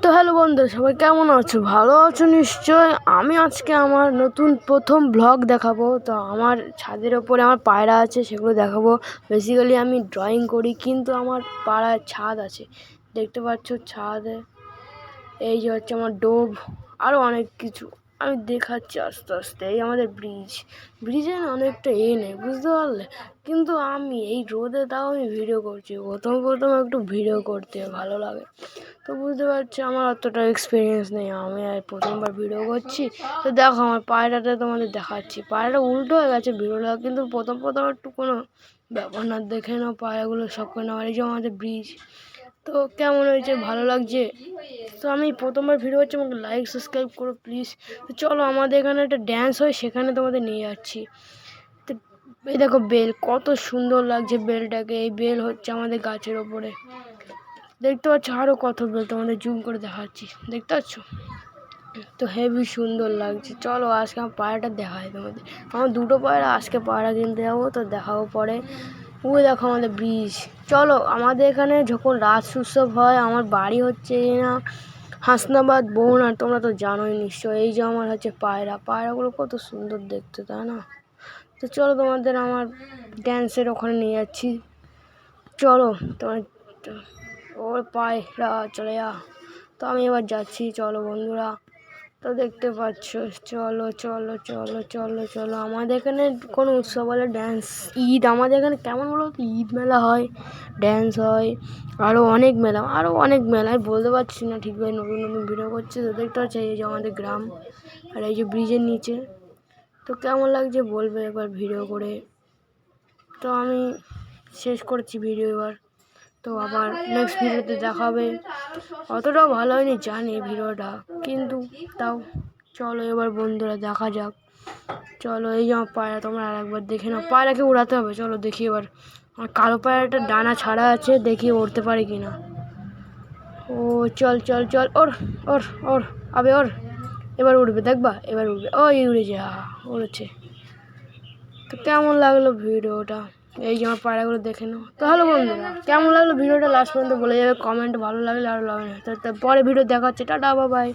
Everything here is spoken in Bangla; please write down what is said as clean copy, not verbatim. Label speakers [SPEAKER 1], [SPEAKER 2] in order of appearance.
[SPEAKER 1] তো হ্যালো বন্ধুরা, সবাই কেমন আছো? ভালো আছো নিশ্চয়। আমি আজকে আমার নতুন প্রথম ব্লগ দেখাবো। তো আমার ছাদের ওপরে আমার পায়রা আছে, সেগুলো দেখাবো। বেসিক্যালি আমি ড্রয়িং করি, কিন্তু আমার পাড়ায় ছাদ আছে, দেখতে পাচ্ছ ছাদে। এই যে হচ্ছে আমার ডোব, আরও অনেক কিছু আমি দেখাচ্ছি আস্তে আস্তে। এই আমাদের ব্রিজে না অনেকটা নেই, বুঝতে পারলে? কিন্তু আমি এই রোদে তাও আমি ভিডিও করছি। প্রথম একটু ভিডিও করতে ভালো লাগে, তো বুঝতে পারছি আমার অতটা এক্সপিরিয়েন্স নেই, আমি আর প্রথমবার ভিডিও করছি। তো দেখো আমার পায়রাটা তোমাদের দেখাচ্ছি। পায়রাটা উল্টো হয়ে গেছে ভিডিওটা, কিন্তু প্রথম একটু কোনো ব্যাপার না, দেখে নাও পায়রাগুলো সব করে নাও। এই যে আমাদের ব্রিজ, তো কেমন হয়েছে, ভালো লাগছে? তো আমি প্রথমবার ভিডিও করছি, আমাকে লাইক সাবস্ক্রাইব করো প্লিজ। তো চলো, আমাদের এখানে একটা ড্যান্স হয়, সেখানে তোমাদের নিয়ে যাচ্ছি। তো এই দেখো বেল, কত সুন্দর লাগছে বেলটাকে। এই বেল হচ্ছে আমাদের গাছের ওপরে, দেখতে পাচ্ছ? আরও কত বেল তোমাদের জুম করে দেখাচ্ছি, দেখতে পাচ্ছ? তো হেভি সুন্দর লাগছে। চলো আজকে আমার পায়রাটা দেখাই তোমাদের। আমার দুটো পায়রা, আজকে পায়রা কিনতে যাবো, তো দেখাবো পরে। ওই দেখো আমাদের ব্রিজ। চলো, আমাদের এখানে যখন রাস উৎসব হয়, আমার বাড়ি হচ্ছে না হাসনাবাদ বউনার, তোমরা তো জানোই নিশ্চয়। এই যে আমার হচ্ছে পায়রাগুলো কত সুন্দর দেখতে, তাই না? তো চলো তোমাদের আমার ড্যান্সের ওখানে নিয়ে যাচ্ছি। চলো তোমার ওর পায়রা চলে যা। তো আমি এবার যাচ্ছি, চলো বন্ধুরা। তো দেখতে পাচ্ছ, চলো চলো চলো চলো চলো। আমাদের এখানে কোনো উৎসব হলে ড্যান্স, ঈদ আমাদের এখানে কেমন বলো তো, ঈদ মেলা হয়, ড্যান্স হয়, আরও অনেক মেলা আমি বলতে পারছি না ঠিকভাবে, নতুন ভিডিও করছি। তো দেখতে পাচ্ছি এই যে আমাদের গ্রাম, আর এই যে ব্রিজের নিচে। তো কেমন লাগছে বলবে একবার ভিডিও করে। তো আমি শেষ করছি ভিডিও এবার, তো আবার নেক্সট ভিডিওতে দেখাবে। অতটাও ভালো হয়নি জানি ভিডিওটা, কিন্তু তাও চলো এবার বন্ধুরা দেখা যাক। চলো, এই যে আমার পায়রা, তোমরা আর একবার দেখে নাও। পায়রাকে উড়াতে হবে, চলো দেখি এবার। আমার কালো পায়রাটা ডানা ছাড়া আছে, দেখি উড়তে পারে কিনা। ও চল চল চল, ওর ওর ওর আবে ওর, এবার উঠবে, দেখবা এবার উঠবে। ওই উড়েছে, উড়েছে। তো কেমন লাগলো ভিডিওটা? এই যে আমার পায়রাগুলো দেখে নাও। তো হ্যালো বন্ধুরা, কেমন লাগলো ভিডিওটা লাস্ট পর্যন্ত বলে যাবে কমেন্ট, ভালো লাগলে আর লাগে না। তো পরে ভিডিও দেখা হচ্ছে, টাটা বাই বাই।